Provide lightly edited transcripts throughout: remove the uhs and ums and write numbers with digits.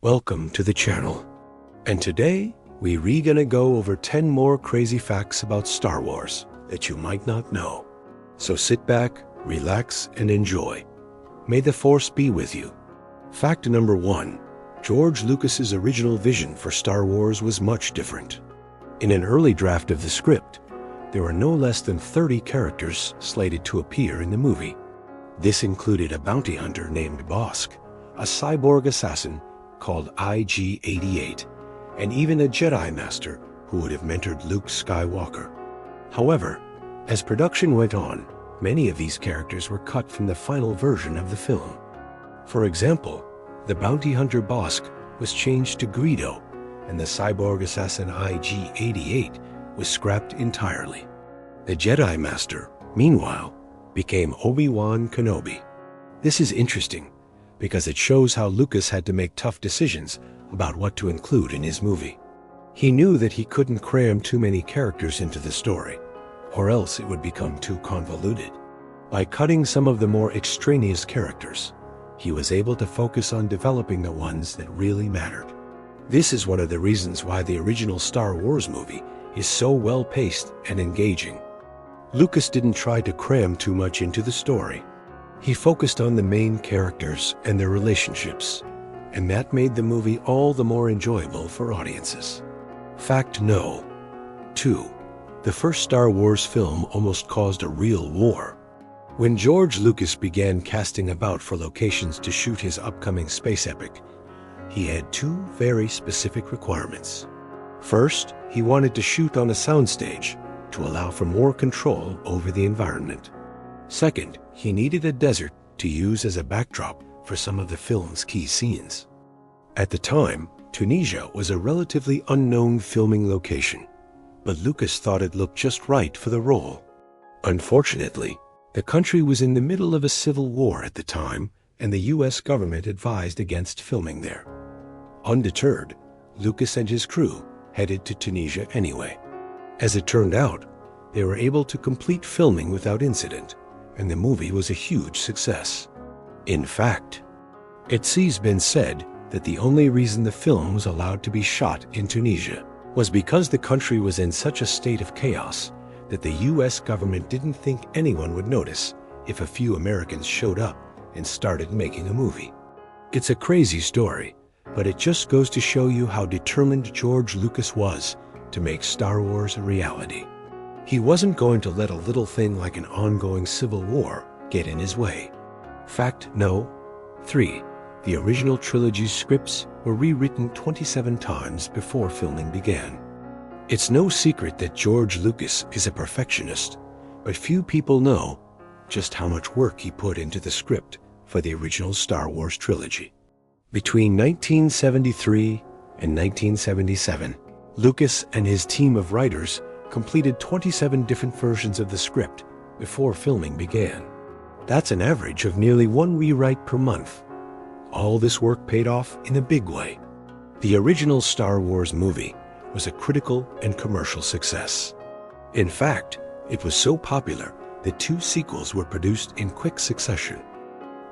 Welcome to the channel. And today, we're gonna go over 10 more crazy facts about Star Wars that you might not know. So sit back, relax, and enjoy. May the Force be with you. Fact number 1. George Lucas's original vision for Star Wars was much different. In an early draft of the script, there were no less than 30 characters slated to appear in the movie. This included a bounty hunter named Bosk, a cyborg assassin called IG-88, and even a Jedi Master who would have mentored Luke Skywalker. However, as production went on, many of these characters were cut from the final version of the film. For example, the bounty hunter Bosk was changed to Greedo, and the cyborg assassin IG-88 was scrapped entirely. The Jedi Master, meanwhile, became Obi-Wan Kenobi. This is interesting because it shows how Lucas had to make tough decisions about what to include in his movie. He knew that he couldn't cram too many characters into the story, or else it would become too convoluted. By cutting some of the more extraneous characters, he was able to focus on developing the ones that really mattered. This is one of the reasons why the original Star Wars movie is so well-paced and engaging. Lucas didn't try to cram too much into the story. He focused on the main characters and their relationships, and that made the movie all the more enjoyable for audiences. Fact no. 2. The first Star Wars film almost caused a real war. When George Lucas began casting about for locations to shoot his upcoming space epic, he had two very specific requirements. First, he wanted to shoot on a soundstage to allow for more control over the environment. Second, he needed a desert to use as a backdrop for some of the film's key scenes. At the time, Tunisia was a relatively unknown filming location, but Lucas thought it looked just right for the role. Unfortunately, the country was in the middle of a civil war at the time, and the US government advised against filming there. Undeterred, Lucas and his crew headed to Tunisia anyway. As it turned out, they were able to complete filming without incident, and the movie was a huge success. In fact, it's been said that the only reason the film was allowed to be shot in Tunisia was because the country was in such a state of chaos that the US government didn't think anyone would notice if a few Americans showed up and started making a movie. It's a crazy story, but it just goes to show you how determined George Lucas was to make Star Wars a reality. He wasn't going to let a little thing like an ongoing civil war get in his way. Fact no. 3. The original trilogy's scripts were rewritten 27 times before filming began. It's no secret that George Lucas is a perfectionist, but few people know just how much work he put into the script for the original Star Wars trilogy. Between 1973 and 1977, Lucas and his team of writers completed 27 different versions of the script before filming began. That's an average of nearly one rewrite per month. All this work paid off in a big way. The original Star Wars movie was a critical and commercial success. In fact, it was so popular that 2 sequels were produced in quick succession.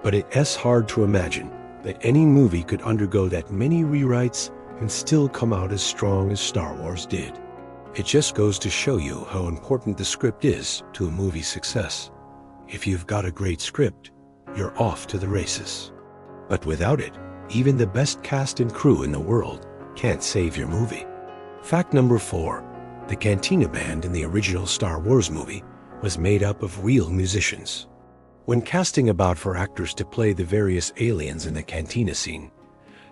But it's hard to imagine that any movie could undergo that many rewrites and still come out as strong as Star Wars did. It just goes to show you how important the script is to a movie's success. If you've got a great script, you're off to the races. But without it, even the best cast and crew in the world can't save your movie. Fact number 4. The Cantina Band in the original Star Wars movie was made up of real musicians. When casting about for actors to play the various aliens in the cantina scene,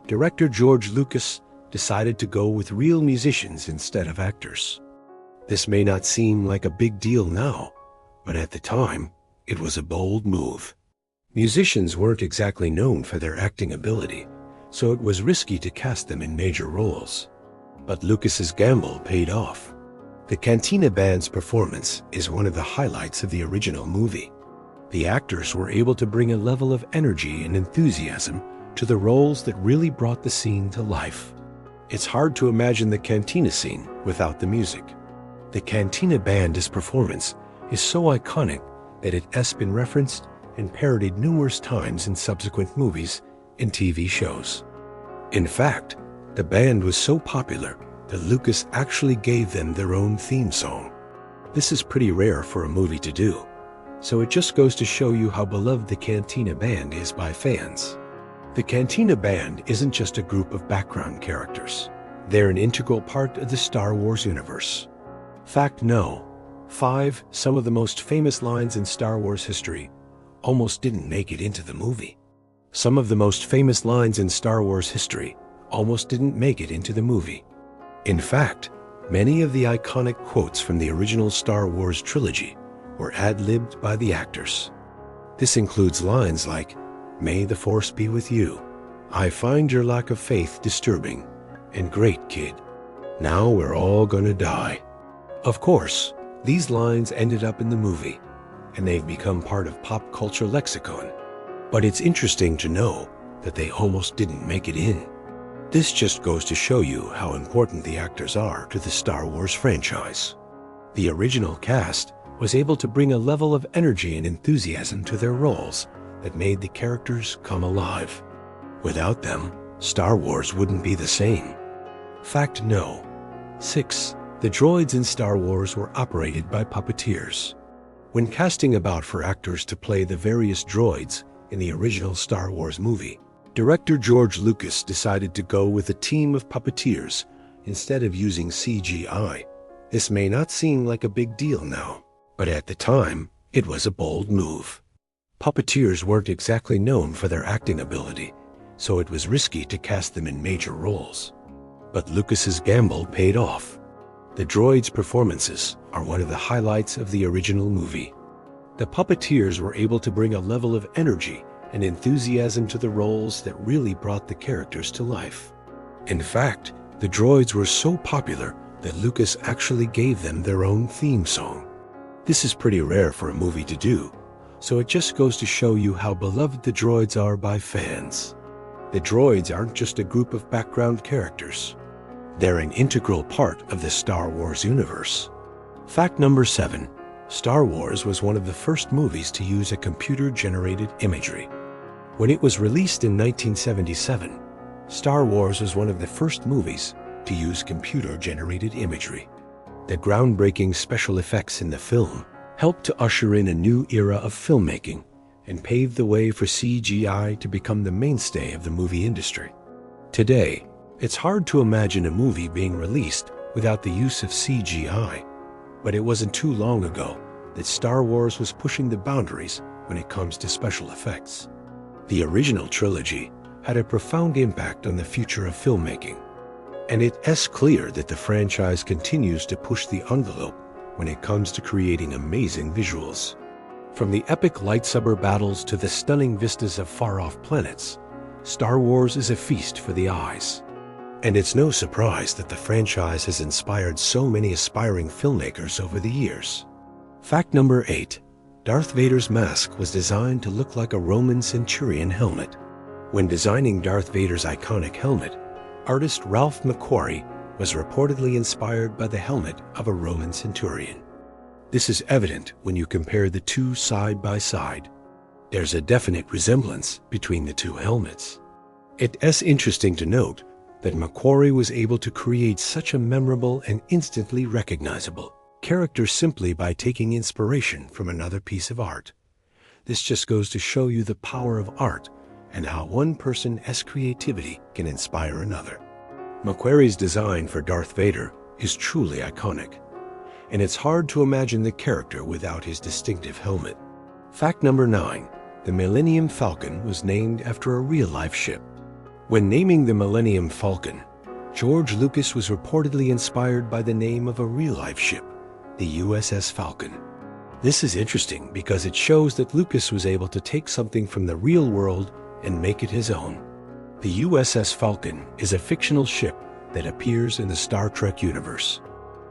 director George Lucas decided to go with real musicians instead of actors. This may not seem like a big deal now, but at the time, it was a bold move. Musicians weren't exactly known for their acting ability, so it was risky to cast them in major roles. But Lucas's gamble paid off. The Cantina Band's performance is one of the highlights of the original movie. The actors were able to bring a level of energy and enthusiasm to the roles that really brought the scene to life. It's hard to imagine the cantina scene without the music. The Cantina Band's performance is so iconic that it has been referenced and parodied numerous times in subsequent movies and TV shows. In fact, the band was so popular that Lucas actually gave them their own theme song. This is pretty rare for a movie to do, so it just goes to show you how beloved the Cantina Band is by fans. The Cantina Band isn't just a group of background characters. They're an integral part of the Star Wars universe. Fact No. 5. Some of the most famous lines in Star Wars history almost didn't make it into the movie. Some of the most famous lines in Star Wars history almost didn't make it into the movie. In fact, many of the iconic quotes from the original Star Wars trilogy were ad-libbed by the actors. This includes lines like, "May the Force be with you," "I find your lack of faith disturbing," and "Great kid, now we're all gonna die." Of course, these lines ended up in the movie, and they've become part of pop culture lexicon. But it's interesting to know that they almost didn't make it in. This just goes to show you how important the actors are to the Star Wars franchise. The original cast was able to bring a level of energy and enthusiasm to their roles that made the characters come alive. Without them, Star Wars wouldn't be the same. Fact No. 6. The droids in Star Wars were operated by puppeteers. When casting about for actors to play the various droids in the original Star Wars movie, director George Lucas decided to go with a team of puppeteers instead of using CGI. This may not seem like a big deal now, but at the time, it was a bold move. Puppeteers weren't exactly known for their acting ability, so it was risky to cast them in major roles. But Lucas's gamble paid off. The droids' performances are one of the highlights of the original movie. The puppeteers were able to bring a level of energy and enthusiasm to the roles that really brought the characters to life. In fact, the droids were so popular that Lucas actually gave them their own theme song. This is pretty rare for a movie to do, so it just goes to show you how beloved the droids are by fans. The droids aren't just a group of background characters. They're an integral part of the Star Wars universe. Fact number 7. Star Wars was one of the first movies to use a computer-generated imagery. When it was released in 1977, Star Wars was one of the first movies to use computer-generated imagery. The groundbreaking special effects in the film helped to usher in a new era of filmmaking and paved the way for CGI to become the mainstay of the movie industry. Today, it's hard to imagine a movie being released without the use of CGI, but it wasn't too long ago that Star Wars was pushing the boundaries when it comes to special effects. The original trilogy had a profound impact on the future of filmmaking, and it's clear that the franchise continues to push the envelope when it comes to creating amazing visuals. From the epic lightsaber battles to the stunning vistas of far-off planets, Star Wars is a feast for the eyes. And it's no surprise that the franchise has inspired so many aspiring filmmakers over the years. Fact number 8. Darth Vader's mask was designed to look like a Roman centurion helmet. When designing Darth Vader's iconic helmet, artist Ralph McQuarrie was reportedly inspired by the helmet of a Roman centurion. This is evident when you compare the two side by side. There's a definite resemblance between the two helmets. It's interesting to note that McQuarrie was able to create such a memorable and instantly recognizable character simply by taking inspiration from another piece of art. This just goes to show you the power of art and how one person's creativity can inspire another. McQuarrie's design for Darth Vader is truly iconic, and it's hard to imagine the character without his distinctive helmet. Fact number 9. The Millennium Falcon was named after a real-life ship. When naming the Millennium Falcon, George Lucas was reportedly inspired by the name of a real-life ship, the USS Falcon. This is interesting because it shows that Lucas was able to take something from the real world and make it his own. The USS Falcon is a fictional ship that appears in the Star Trek universe.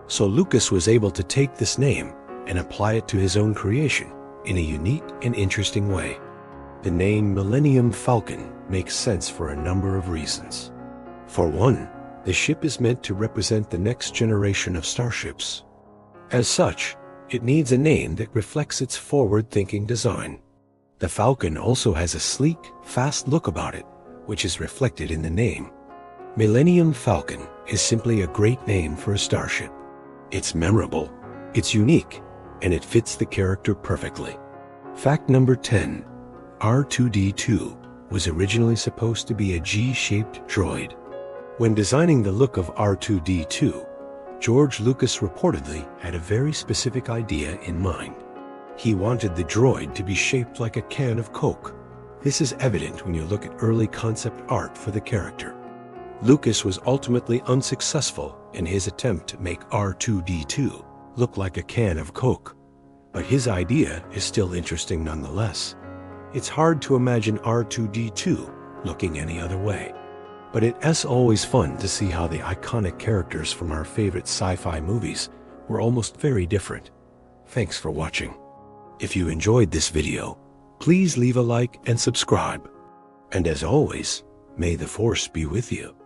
So Lucas was able to take this name and apply it to his own creation in a unique and interesting way. The name Millennium Falcon makes sense for a number of reasons. For one, the ship is meant to represent the next generation of starships. As such, it needs a name that reflects its forward-thinking design. The Falcon also has a sleek, fast look about it, which is reflected in the name. Millennium Falcon is simply a great name for a starship. It's memorable, it's unique, and it fits the character perfectly. Fact number 10. R2-D2 was originally supposed to be a G-shaped droid. When designing the look of R2-D2, George Lucas reportedly had a very specific idea in mind. He wanted the droid to be shaped like a can of Coke. This is evident when you look at early concept art for the character. Lucas was ultimately unsuccessful in his attempt to make R2-D2 look like a can of Coke, but his idea is still interesting nonetheless. It's hard to imagine R2-D2 looking any other way, but it's always fun to see how the iconic characters from our favorite sci-fi movies were almost very different. Thanks for watching. If you enjoyed this video, please leave a like and subscribe. And as always, may the Force be with you.